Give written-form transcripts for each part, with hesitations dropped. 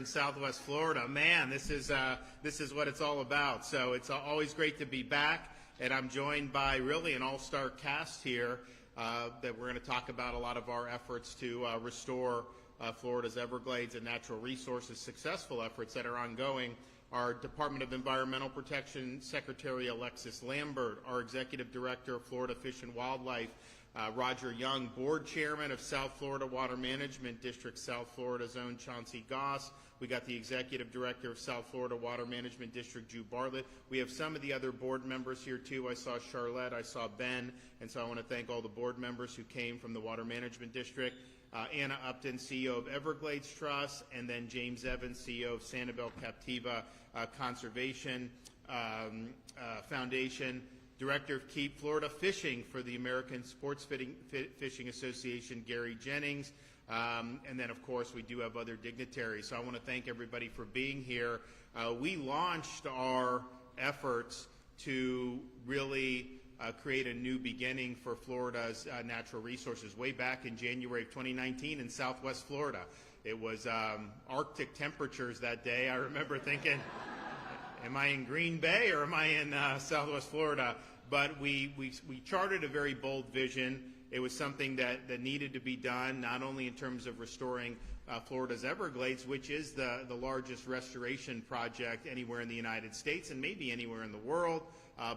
in Southwest Florida. Man, this is what it's all about. So it's always great to be back, and I'm joined by really an all-star cast here that we're going to talk about a lot of our efforts to restore Florida's Everglades and natural resources, successful efforts that are ongoing. Our Department of Environmental Protection Secretary Alexis Lambert, our Executive Director of Florida Fish and Wildlife, Roger Young, Board Chairman of South Florida Water Management District, South Florida's own Chanty Goss. We got the Executive Director of South Florida Water Management District, Drew Bartlett. We have some of the other board members here too. I saw Charlotte, I saw Ben, and so I want to thank all the board members who came from the Water Management District. Anna Upton, CEO of Everglades Trust, and then James Evans, CEO of Sanibel Captiva Conservation Foundation, Director of Keep Florida Fishing for the American Sports Fishing Association, Gary Jennings, and then, of course, we do have other dignitaries. So I want to thank everybody for being here. We launched our efforts to really create a new beginning for Florida's natural resources way back in January of 2019 in Southwest Florida. It was Arctic temperatures that day. I remember thinking, am I in Green Bay or am I in Southwest Florida? But we charted a very bold vision. It was something that needed to be done, not only in terms of restoring Florida's Everglades, which is the largest restoration project anywhere in the United States and maybe anywhere in the world,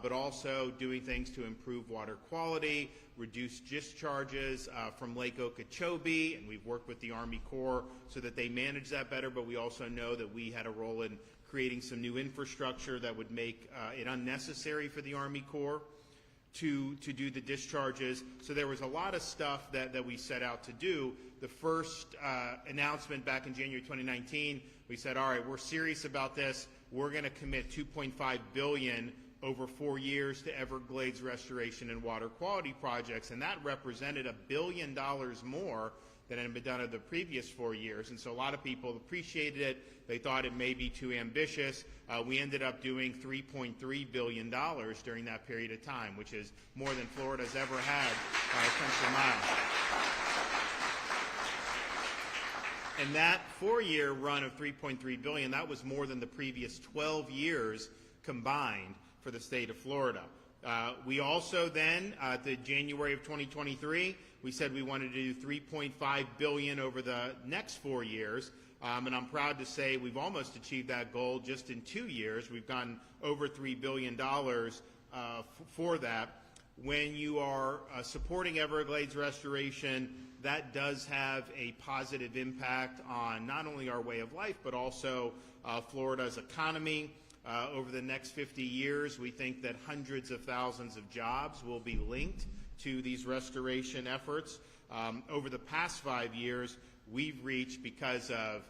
but also doing things to improve water quality, reduce discharges from Lake Okeechobee, and we've worked with the Army Corps so that they manage that better, but we also know that we had a role in creating some new infrastructure that would make it unnecessary for the Army Corps to do the discharges. So there was a lot of stuff that we set out to do. The first announcement back in January 2019, we said, all right, we're serious about this. We're going to commit $2.5 billion over 4 years to Everglades restoration and water quality projects, and that represented $1 billion more than had been done in the previous 4 years. And so a lot of people appreciated it. They thought it may be too ambitious. We ended up doing $3.3 billion during that period of time, which is more than Florida's ever had central mile. And that 4-year run of $3.3 billion, that was more than the previous 12 years combined for the state of Florida. We also then, the January of 2023, we said we wanted to do $3.5 billion over the next 4 years, and I'm proud to say we've almost achieved that goal just in 2 years. We've gone over $3 billion for that. When you are supporting Everglades restoration, that does have a positive impact on not only our way of life, but also Florida's economy. Over the next 50 years, we think that hundreds of thousands of jobs will be linked to these restoration efforts. Over the past 5 years, we've reached, because of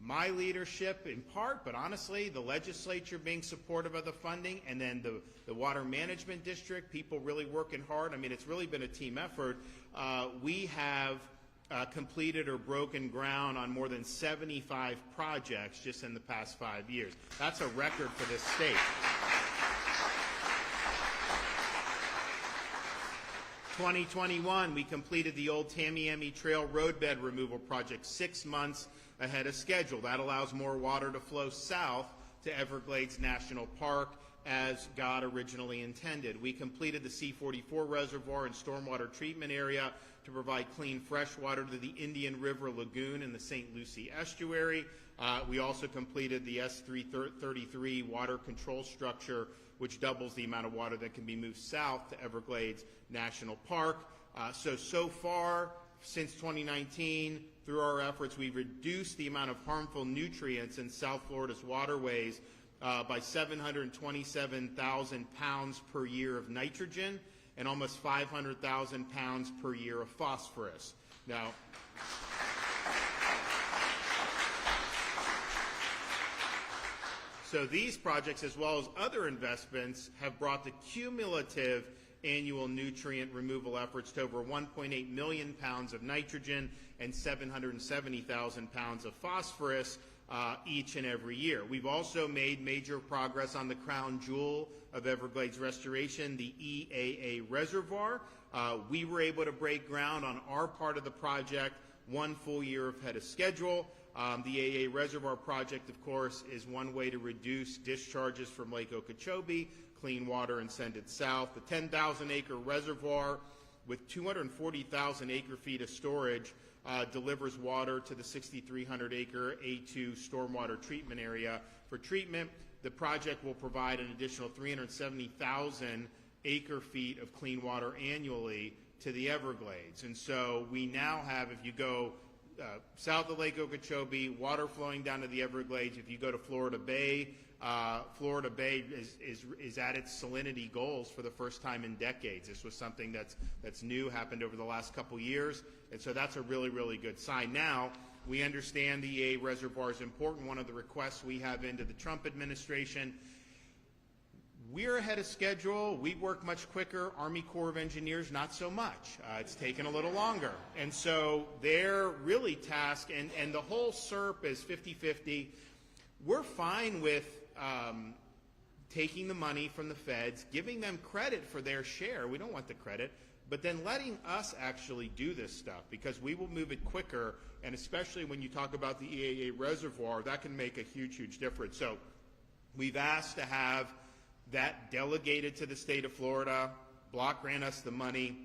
my leadership in part, but honestly, the legislature being supportive of the funding, and then the Water Management District, people really working hard. I mean, it's really been a team effort. We have completed or broken ground on more than 75 projects just in the past 5 years. That's a record for this state. 2021, we completed the old Tamiami Trail roadbed removal project 6 months ahead of schedule. That allows more water to flow south to Everglades National Park as God originally intended. We completed the C-44 reservoir and stormwater treatment area to provide clean fresh water to the Indian River Lagoon and the St. Lucie Estuary. We also completed the S-333 water control structure, which doubles the amount of water that can be moved south to Everglades National Park. So far, since 2019, through our efforts, we've reduced the amount of harmful nutrients in South Florida's waterways by 727,000 pounds per year of nitrogen and almost 500,000 pounds per year of phosphorus. Now, so these projects, as well as other investments, have brought the cumulative annual nutrient removal efforts to over 1.8 million pounds of nitrogen and 770,000 pounds of phosphorus each and every year. We've also made major progress on the crown jewel of Everglades restoration, the EAA Reservoir. We were able to break ground on our part of the project 1 full year ahead of schedule. The AA Reservoir Project, of course, is one way to reduce discharges from Lake Okeechobee, clean water, and send it south. The 10,000-acre reservoir with 240,000 acre-feet of storage delivers water to the 6,300-acre A2 stormwater treatment area for treatment. The project will provide an additional 370,000 acre-feet of clean water annually to the Everglades. And so we now have, if you go south of Lake Okeechobee, water flowing down to the Everglades. If you go to Florida Bay is at its salinity goals for the first time in decades. This was something that's new, happened over the last couple years, and so that's a really, really good sign. Now, we understand the EA reservoir is important. One of the requests we have into the Trump administration, we're ahead of schedule. We work much quicker. Army Corps of Engineers, not so much. It's taken a little longer. And so they're really tasked, and the whole SERP is 50-50. We're fine with taking the money from the feds, giving them credit for their share. We don't want the credit, but then letting us actually do this stuff, because we will move it quicker, and especially when you talk about the EAA reservoir, that can make a huge, huge difference. So we've asked to have that delegated to the state of Florida. Block grant us the money.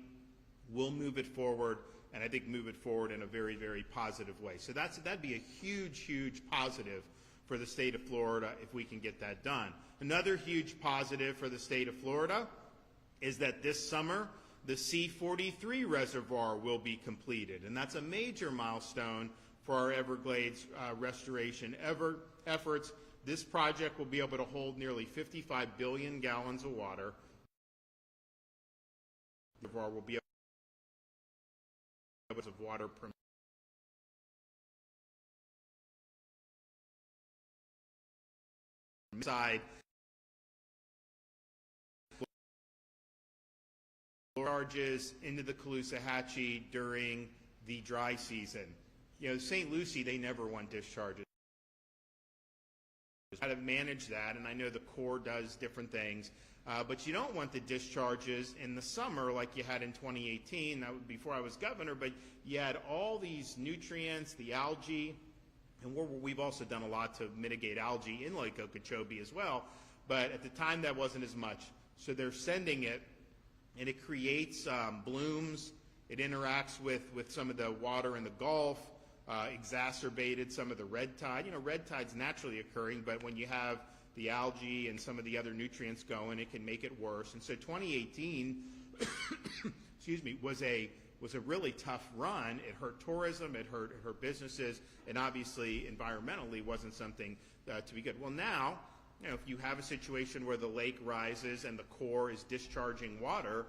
We'll move it forward, and I think move it forward in a very, very positive way. So that'd be a huge, huge positive for the state of Florida if we can get that done. Another huge positive for the state of Florida is that this summer the C-43 reservoir will be completed, and that's a major milestone for our Everglades restoration efforts. This project will be able to hold nearly 55 billion gallons of water. The reservoir will be able to water per side. Discharges into the Caloosahatchee during the dry season. You know, St. Lucie, they never want discharges. How to manage that, and I know the Corps does different things, but you don't want the discharges in the summer like you had in 2018. That was before I was governor, but you had all these nutrients, the algae, and we've also done a lot to mitigate algae in Lake Okeechobee as well, but at the time that wasn't as much. So they're sending it, and it creates blooms. It interacts with some of the water in the Gulf, exacerbated some of the red tide. You know, red tide's naturally occurring, but when you have the algae and some of the other nutrients going, it can make it worse. And so 2018, excuse me, was a really tough run. It hurt tourism, it hurt businesses, and obviously environmentally wasn't something to be good. Well, now, you know, if you have a situation where the lake rises and the Corps is discharging water,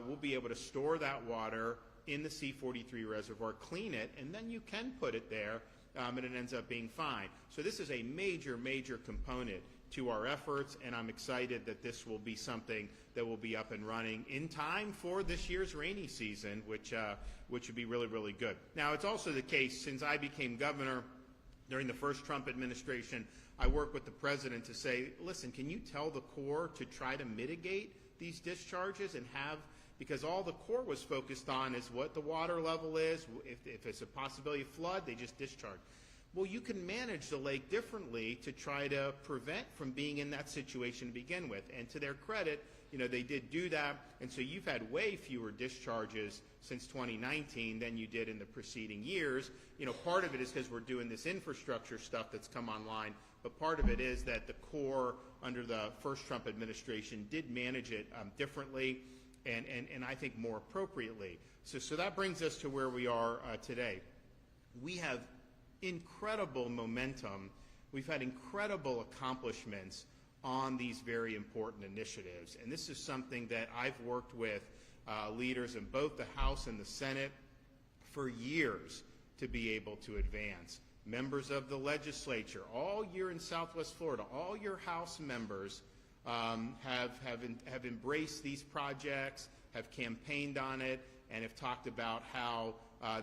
we'll be able to store that water in the C-43 reservoir, clean it, and then you can put it there, and it ends up being fine. So this is a major, major component to our efforts, and I'm excited that this will be something that will be up and running in time for this year's rainy season, which would be really, really good. Now, it's also the case, since I became governor during the first Trump administration, I worked with the president to say, listen, can you tell the Corps to try to mitigate these discharges and have, because all the Corps was focused on is what the water level is. If it's a possibility of flood, they just discharge. Well, you can manage the lake differently to try to prevent from being in that situation to begin with. And to their credit, you know, they did do that, and so you've had way fewer discharges since 2019 than you did in the preceding years. You know, part of it is because we're doing this infrastructure stuff that's come online, but part of it is that the Corps under the first Trump administration did manage it differently and I think more appropriately. So that brings us to where we are today. We have incredible momentum. We've had incredible accomplishments on these very important initiatives. And this is something that I've worked with leaders in both the House and the Senate for years to be able to advance. Members of the legislature, all year in Southwest Florida, all your House members have embraced these projects, have campaigned on it, and have talked about how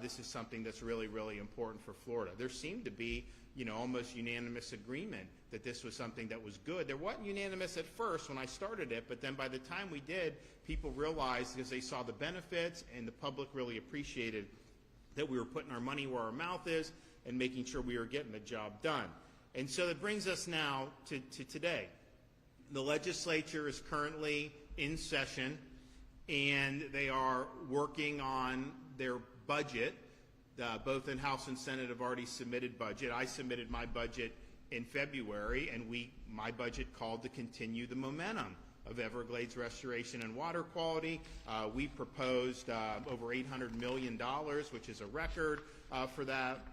this is something that's really, really important for Florida. There seemed to be, you know, almost unanimous agreement that this was something that was good. There wasn't unanimous at first when I started it, but then by the time we did, people realized, because they saw the benefits and the public really appreciated that we were putting our money where our mouth is, and making sure we are getting the job done. And so that brings us now to today. The legislature is currently in session, and they are working on their budget. Both in House and Senate have already submitted budget. I submitted my budget in February, and my budget called to continue the momentum of Everglades restoration and water quality. We proposed over $800 million, which is a record for that,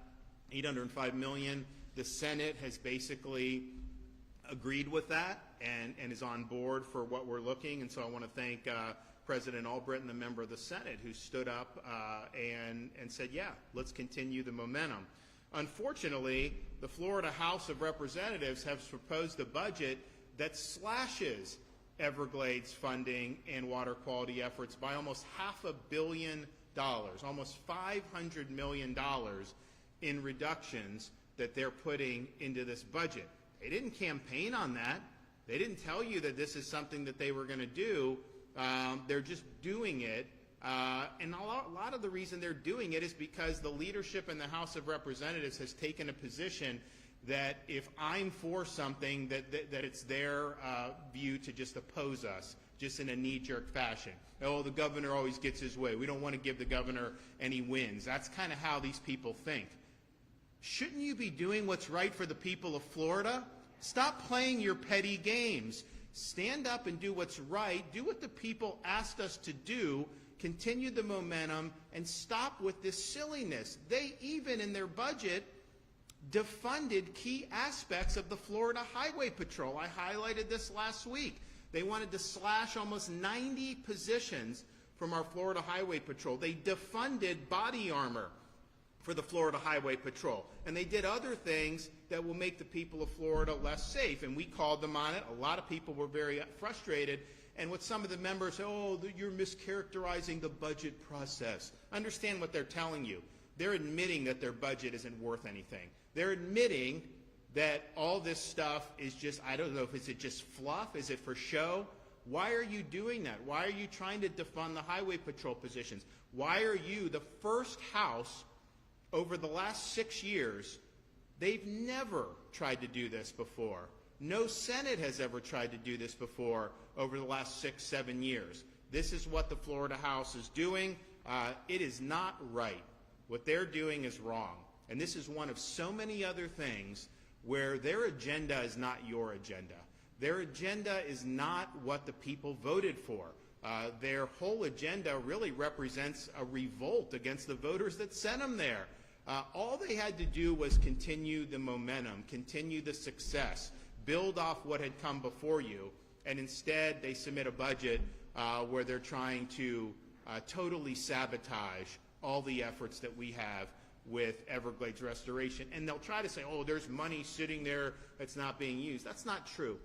$805 million. The Senate has basically agreed with that and is on board for what we're looking, and so I want to thank President Albritton, the member of the Senate, who stood up and said, yeah, let's continue the momentum. Unfortunately, the Florida House of Representatives has proposed a budget that slashes Everglades funding and water quality efforts by almost $500 million, almost $500 million in reductions that they're putting into this budget. They didn't campaign on that. They didn't tell you that this is something that they were going to do. They're just doing it, and a lot of the reason they're doing it is because the leadership in the House of Representatives has taken a position that if I'm for something, that it's their view to just oppose us, just in a knee-jerk fashion. Oh, the governor always gets his way. We don't want to give the governor any wins. That's kind of how these people think. Shouldn't you be doing what's right for the people of Florida? Stop playing your petty games. Stand up and do what's right. Do what the people asked us to do. Continue the momentum and stop with this silliness. They even in their budget defunded key aspects of the Florida Highway Patrol. I highlighted this last week. They wanted to slash almost 90 positions from our Florida Highway Patrol. They defunded body armor for the Florida Highway Patrol. And they did other things that will make the people of Florida less safe, and we called them on it. A lot of people were very frustrated, and with some of the members, oh, you're mischaracterizing the budget process. Understand what they're telling you. They're admitting that their budget isn't worth anything. They're admitting that all this stuff is just, I don't know, is it just fluff? Is it for show? Why are you doing that? Why are you trying to defund the Highway Patrol positions? Why are you the first House over the last 6 years? They've never tried to do this before. No Senate has ever tried to do this before over the last 6, 7 years. This is what the Florida House is doing. It is not right. What they're doing is wrong. And this is one of so many other things where their agenda is not your agenda. Their agenda is not what the people voted for. Their whole agenda really represents a revolt against the voters that sent them there. All they had to do was continue the momentum, continue the success, build off what had come before you, and instead they submit a budget where they're trying to totally sabotage all the efforts that we have with Everglades restoration. And they'll try to say, oh, there's money sitting there that's not being used. That's not true.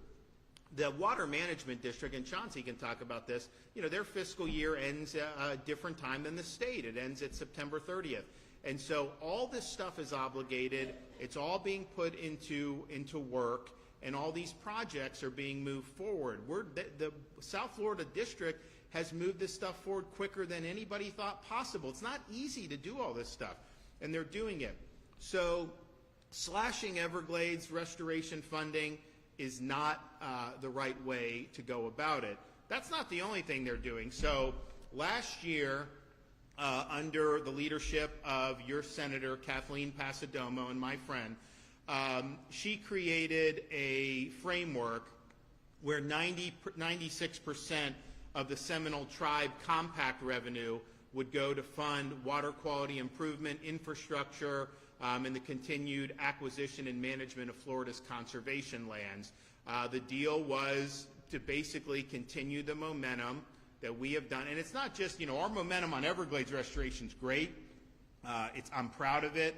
The Water Management District, and Chanty can talk about this, their fiscal year ends at a different time than the state. It ends at September 30th. And so all this stuff is obligated. It's all being put into work, and all these projects are being moved forward. The South Florida District has moved this stuff forward quicker than anybody thought possible. It's not easy to do all this stuff, and they're doing it. So slashing Everglades restoration funding is not the right way to go about it. That's not the only thing they're doing. So last year, under the leadership of your Senator Kathleen Passidomo and my friend, she created a framework where 96% of the Seminole Tribe compact revenue would go to fund water quality improvement, infrastructure, and the continued acquisition and management of Florida's conservation lands. The deal was to basically continue the momentum that we have done. And it's not just, our momentum on Everglades restoration is great. I'm proud of it.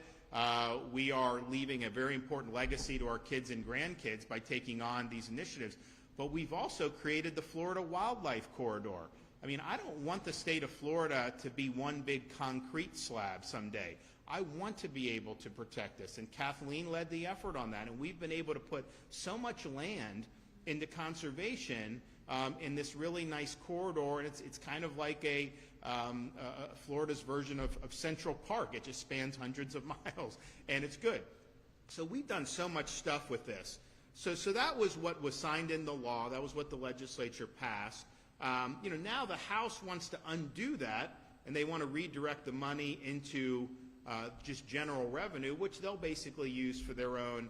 We are leaving a very important legacy to our kids and grandkids by taking on these initiatives. But we've also created the Florida Wildlife Corridor. I mean, I don't want the state of Florida to be one big concrete slab someday. I want to be able to protect this, and Kathleen led the effort on that, and we've been able to put so much land into conservation in this really nice corridor, and it's kind of like a Florida's version of Central Park. It just spans hundreds of miles, and it's good. So we've done so much stuff with this. So that was what was signed into law. That was what the legislature passed. Now the House wants to undo that, and they want to redirect the money into just general revenue, which they'll basically use for their own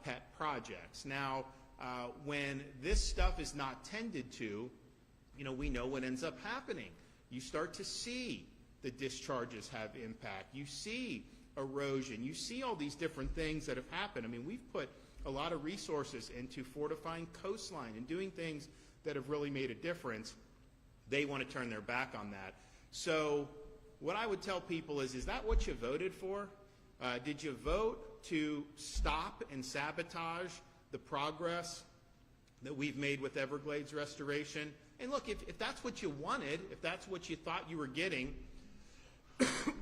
pet projects. Now, when this stuff is not tended to, we know what ends up happening. You start to see the discharges have impact. You see erosion. You see all these different things that have happened. I mean, we've put a lot of resources into fortifying coastline and doing things that have really made a difference. They want to turn their back on that. So what I would tell people is that what you voted for? Did you vote to stop and sabotage the progress that we've made with Everglades restoration? And look, if that's what you wanted, if that's what you thought you were getting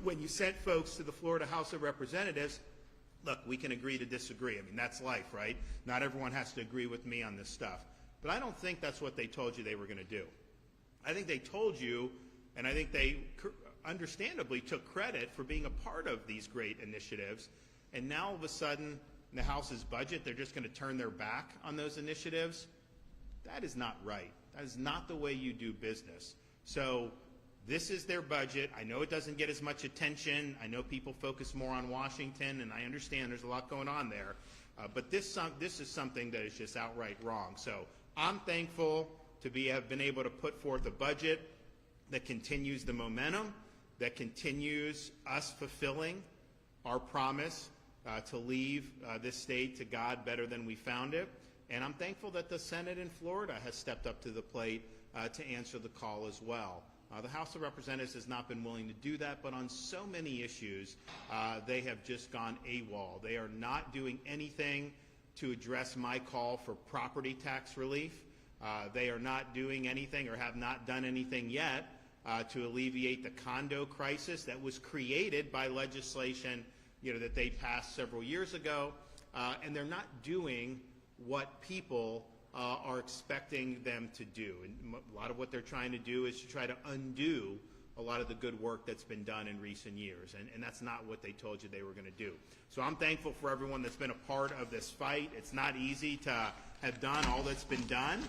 when you sent folks to the Florida House of Representatives, look, we can agree to disagree. I mean, that's life, right? Not everyone has to agree with me on this stuff. But I don't think that's what they told you they were going to do. I think they told you, and I think they understandably took credit for being a part of these great initiatives, and now all of a sudden in the House's budget they're just going to turn their back on those initiatives. That is not right. That is not the way you do business. So this is their budget. I know it doesn't get as much attention. I know people focus more on Washington, and I understand there's a lot going on there. But this is something that is just outright wrong. So I'm thankful to have been able to put forth a budget that continues the momentum, that continues us fulfilling our promise to leave this state to God better than we found it. And I'm thankful that the Senate in Florida has stepped up to the plate to answer the call as well. The House of Representatives has not been willing to do that, but on so many issues, they have just gone AWOL. They are not doing anything to address my call for property tax relief. They are not doing anything or have not done anything yet to alleviate the condo crisis that was created by legislation that they passed several years ago. And they're not doing what people are expecting them to do. And a lot of what they're trying to do is to try to undo a lot of the good work that's been done in recent years. And that's not what they told you they were going to do. So I'm thankful for everyone that's been a part of this fight. It's not easy to have done all that's been done.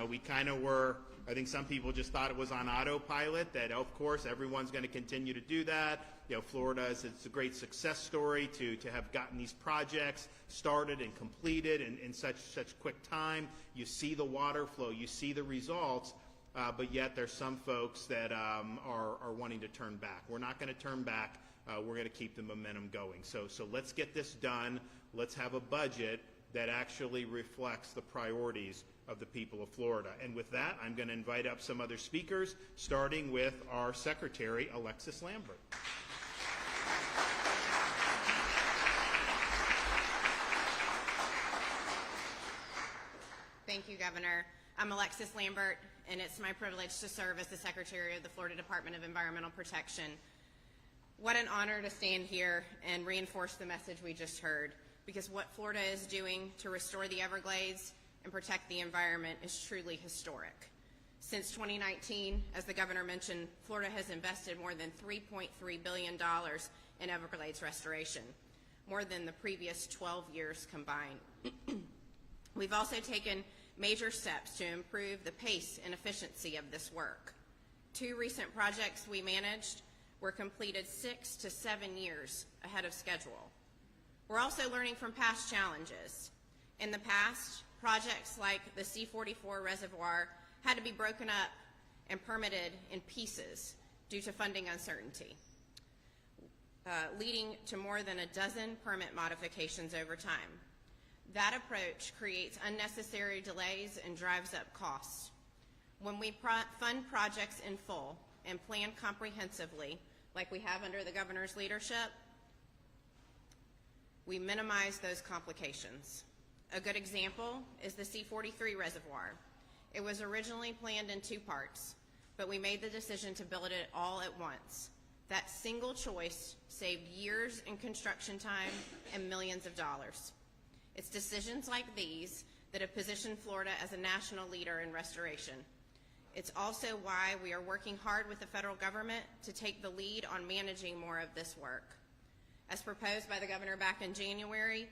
We kind of were, I think some people just thought it was on autopilot, that of course everyone's going to continue to do that. Florida it's a great success story to have gotten these projects started and completed in such quick time. You see the water flow, you see the results, but yet there's some folks that are wanting to turn back. We're not going to turn back. We're going to keep the momentum going. So let's get this done. Let's have a budget that actually reflects the priorities of the people of Florida. And with that, I'm going to invite up some other speakers, starting with our Secretary, Alexis Lambert. Thank you, Governor. I'm Alexis Lambert, and it's my privilege to serve as the Secretary of the Florida Department of Environmental Protection. What an honor to stand here and reinforce the message we just heard, because what Florida is doing to restore the Everglades and protect the environment is truly historic. Since 2019, as the Governor mentioned, Florida has invested more than $3.3 billion in Everglades restoration, more than the previous 12 years combined. We've also taken major steps to improve the pace and efficiency of this work. 2 recent projects we managed were completed 6 to 7 years ahead of schedule. We're also learning from past challenges. In the past, projects like the C-44 reservoir had to be broken up and permitted in pieces due to funding uncertainty, leading to more than a dozen permit modifications over time. That approach creates unnecessary delays and drives up costs. When we fund projects in full and plan comprehensively, like we have under the Governor's leadership, we minimize those complications. A good example is the C-43 reservoir. It was originally planned in 2 parts, but we made the decision to build it all at once. That single choice saved years in construction time and millions of dollars. It's decisions like these that have positioned Florida as a national leader in restoration. It's also why we are working hard with the federal government to take the lead on managing more of this work. As proposed by the governor back in January,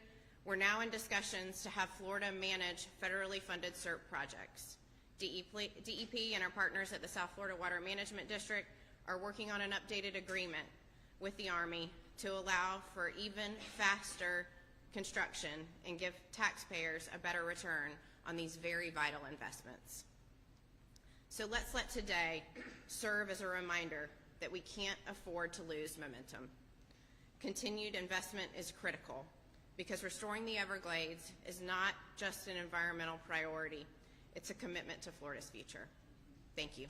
we're now in discussions to have Florida manage federally funded SERP projects. DEP and our partners at the South Florida Water Management District are working on an updated agreement with the Army to allow for even faster construction and give taxpayers a better return on these very vital investments. So let's let today serve as a reminder that we can't afford to lose momentum. Continued investment is critical because restoring the Everglades is not just an environmental priority, it's a commitment to Florida's future. Thank you.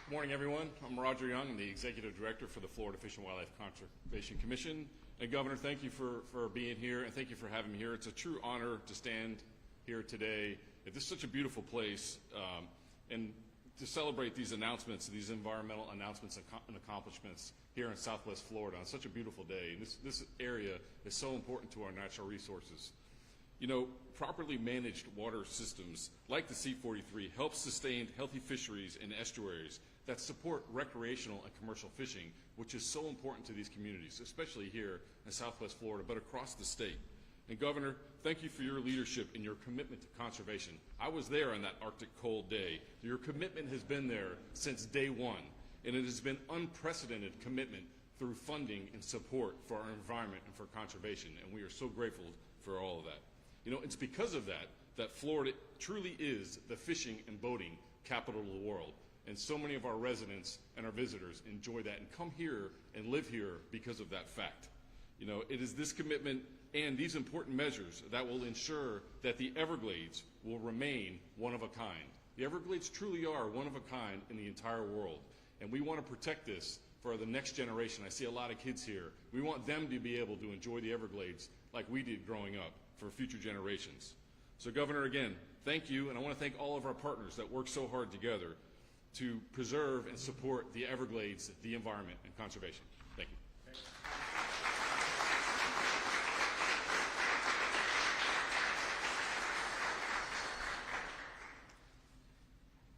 Good morning, everyone. I'm Roger Young. I'm the Executive Director for the Florida Fish and Wildlife Conservation Commission. And Governor, thank you for being here, and thank you for having me here. It's a true honor to stand here today. This is such a beautiful place, and to celebrate these announcements, these environmental announcements and accomplishments here in Southwest Florida on such a beautiful day. And this area is so important to our natural resources. You know, properly managed water systems like the C-43 help sustain healthy fisheries and estuaries that support recreational and commercial fishing, which is so important to these communities, especially here in Southwest Florida, but across the state. And Governor, thank you for your leadership and your commitment to conservation. I was there on that Arctic cold day. Your commitment has been there since day one, and it has been unprecedented commitment through funding and support for our environment and for conservation, and we are so grateful for all of that. You know, it's because of that that Florida truly is the fishing and boating capital of the world. And so many of our residents and our visitors enjoy that and come here and live here because of that fact. You know, it is this commitment and these important measures that will ensure that the Everglades will remain one of a kind. The Everglades truly are one of a kind in the entire world. And we want to protect this for the next generation. I see a lot of kids here. We want them to be able to enjoy the Everglades like we did growing up for future generations. So Governor, again, thank you, and I want to thank all of our partners that work so hard together to preserve and support the Everglades, the environment, and conservation. Thank you.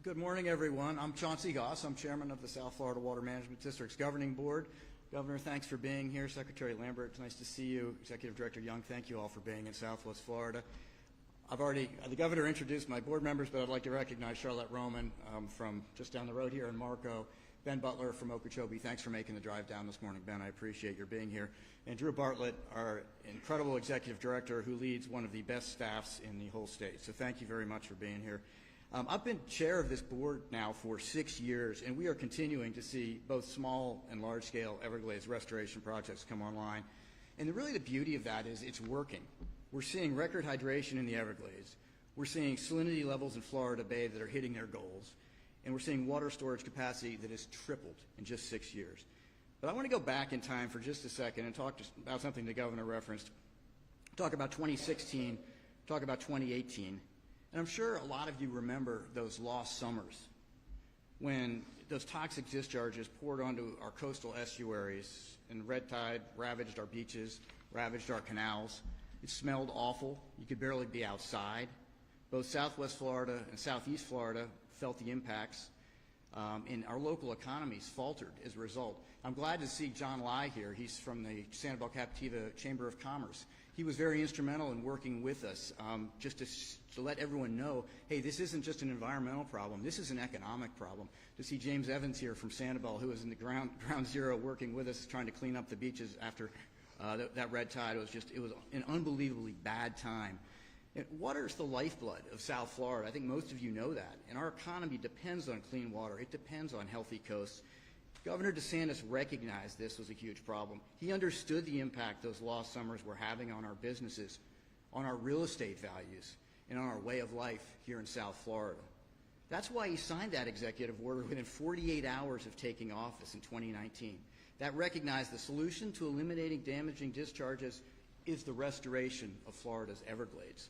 Good morning, everyone. I'm Chanty Goss. I'm chairman of the South Florida Water Management District's governing board. Governor, thanks for being here. Secretary Lambert, it's nice to see you. Executive Director Young, thank you all for being in Southwest Florida. The governor introduced my board members, but I'd like to recognize Charlotte Roman from just down the road here in Marco, Ben Butler from Okeechobee. Thanks for making the drive down this morning, Ben. I appreciate your being here. And Drew Bartlett, our incredible executive director who leads one of the best staffs in the whole state. So thank you very much for being here. I've been chair of this board now for 6 years, and we are continuing to see both small and large-scale Everglades restoration projects come online. And really the beauty of that is it's working. We're seeing record hydration in the Everglades. We're seeing salinity levels in Florida Bay that are hitting their goals. And we're seeing water storage capacity that has tripled in just 6 years. But I want to go back in time for just a second and talk about something the governor referenced. Talk about 2016, talk about 2018. And I'm sure a lot of you remember those lost summers when those toxic discharges poured onto our coastal estuaries and red tide ravaged our beaches, ravaged our canals. It smelled awful. You could barely be outside. Both Southwest Florida and Southeast Florida felt the impacts, and our local economies faltered as a result. I'm glad to see John Lai here. He's from the Sanibel Captiva Chamber of Commerce. He was very instrumental in working with us just to let everyone know, hey, this isn't just an environmental problem. This is an economic problem. To see James Evans here from Sanibel, who was in the ground zero working with us, trying to clean up the beaches after that red tide, it was an unbelievably bad time. And water is the lifeblood of South Florida. I think most of you know that. And our economy depends on clean water. It depends on healthy coasts. Governor DeSantis recognized this was a huge problem. He understood the impact those lost summers were having on our businesses, on our real estate values, and on our way of life here in South Florida. That's why he signed that executive order within 48 hours of taking office in 2019. That recognized the solution to eliminating damaging discharges is the restoration of Florida's Everglades.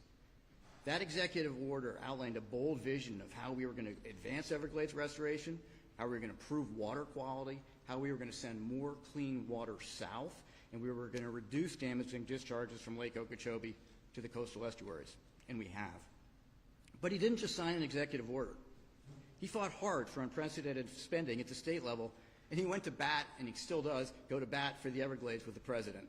That executive order outlined a bold vision of how we were going to advance Everglades restoration, how we were going to improve water quality, how we were going to send more clean water south, and we were going to reduce damaging discharges from Lake Okeechobee to the coastal estuaries, and we have. But he didn't just sign an executive order. He fought hard for unprecedented spending at the state level, and he went to bat, and he still does, go to bat for the Everglades with the president.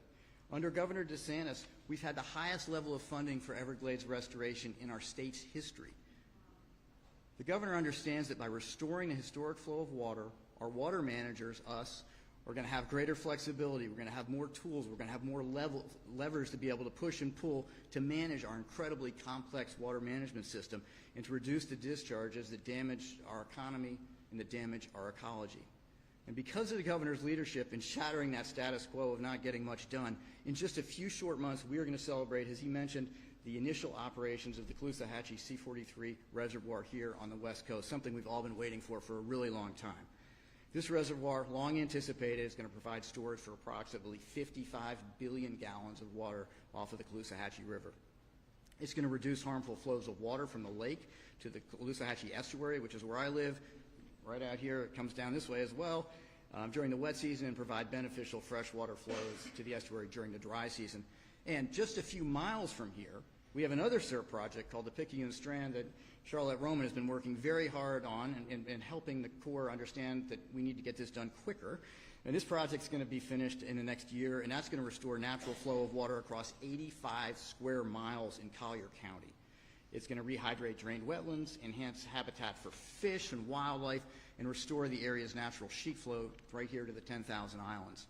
Under Governor DeSantis, we've had the highest level of funding for Everglades restoration in our state's history. The governor understands that by restoring the historic flow of water, our water managers, us, are going to have greater flexibility. We're going to have more tools. We're going to have more levers to be able to push and pull to manage our incredibly complex water management system and to reduce the discharges that damage our economy and that damage our ecology. And because of the governor's leadership in shattering that status quo of not getting much done, in just a few short months, we are going to celebrate, as he mentioned, the initial operations of the Caloosahatchee C-43 reservoir here on the West Coast, something we've all been waiting for a really long time. This reservoir, long anticipated, is going to provide storage for approximately 55 billion gallons of water off of the Caloosahatchee River. It's going to reduce harmful flows of water from the lake to the Caloosahatchee estuary, which is where I live. Right out here, it comes down this way as well during the wet season, and provide beneficial freshwater flows to the estuary during the dry season. And just a few miles from here, we have another SERP project called the Picayune Strand that Charlotte Roman has been working very hard on and helping the Corps understand that we need to get this done quicker. And this project's going to be finished in the next year, and that's going to restore natural flow of water across 85 square miles in Collier County. It's going to rehydrate drained wetlands, enhance habitat for fish and wildlife, and restore the area's natural sheet flow right here to the 10,000 islands.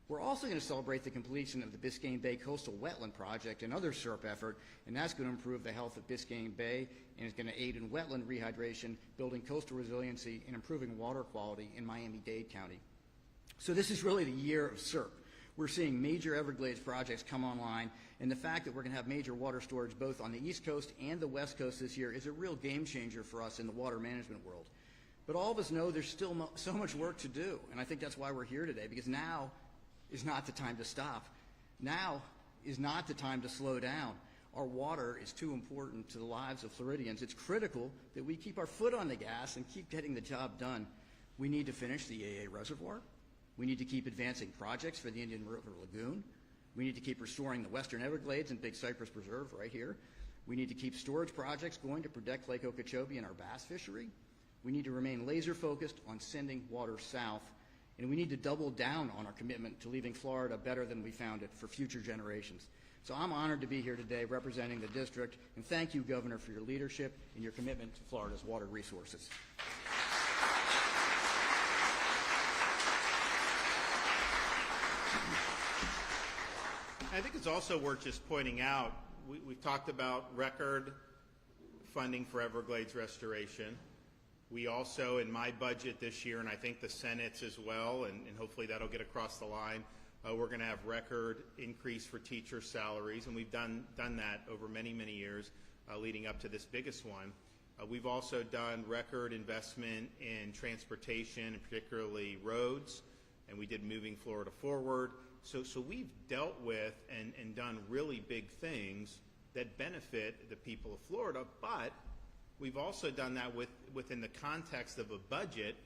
We're also going to celebrate the completion of the Biscayne Bay Coastal Wetland Project, another SERP effort, and that's going to improve the health of Biscayne Bay, and it's going to aid in wetland rehydration, building coastal resiliency, and improving water quality in Miami-Dade County. So this is really the year of SERP. We're seeing major Everglades projects come online, and the fact that we're going to have major water storage both on the East Coast and the West Coast this year is a real game changer for us in the water management world. But all of us know there's still so much work to do, and I think that's why we're here today, because now is not the time to stop. Now is not the time to slow down. Our water is too important to the lives of Floridians. It's critical that we keep our foot on the gas and keep getting the job done. We need to finish the AA reservoir. We need to keep advancing projects for the Indian River Lagoon. We need to keep restoring the Western Everglades and Big Cypress Preserve right here. We need to keep storage projects going to protect Lake Okeechobee and our bass fishery. We need to remain laser focused on sending water south. And we need to double down on our commitment to leaving Florida better than we found it for future generations. So I'm honored to be here today representing the district, and thank you, Governor, for your leadership and your commitment to Florida's water resources. I think it's also worth just pointing out, we've talked about record funding for Everglades restoration. We also, in my budget this year, and I think the Senate's as well, and hopefully that'll get across the line, we're going to have record increase for teacher salaries, and we've done that over many, many years leading up to this biggest one. We've also done record investment in transportation, and particularly roads, and we did Moving Florida Forward. So we've dealt with and done really big things that benefit the people of Florida, but we've also done that within the context of a budget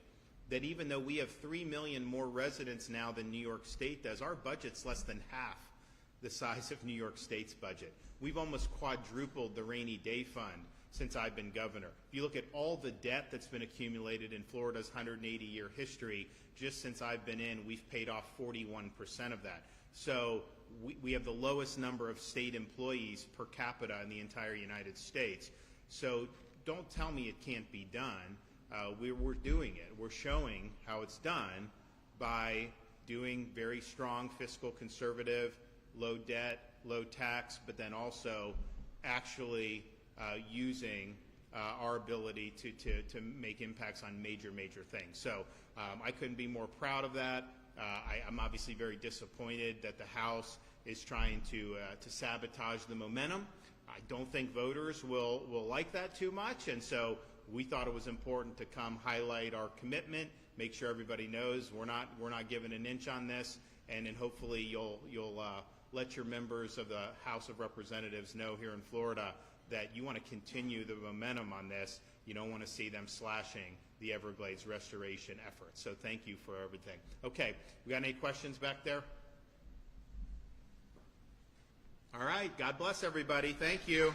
that, even though we have 3 million more residents now than New York State does, our budget's less than half the size of New York State's budget. We've almost quadrupled the rainy day fund since I've been governor. If you look at all the debt that's been accumulated in Florida's 180-year history, just since I've been in, we've paid off 41% of that. So we have the lowest number of state employees per capita in the entire United States. So don't tell me it can't be done. We're doing it. We're showing how it's done by doing very strong fiscal conservative, low debt, low tax, but then also actually using our ability to make impacts on major things. So I couldn't be more proud of that. I'm obviously very disappointed that the House is trying to sabotage the momentum. I don't think voters will like that too much, and so we thought it was important to come highlight our commitment, make sure everybody knows we're not giving an inch on this, and then hopefully you'll let your members of the House of Representatives know here in Florida that you want to continue the momentum on this You don't want to see them slashing the Everglades restoration efforts. So thank you for everything. Okay, we got any questions back there? All right, God bless everybody. Thank you.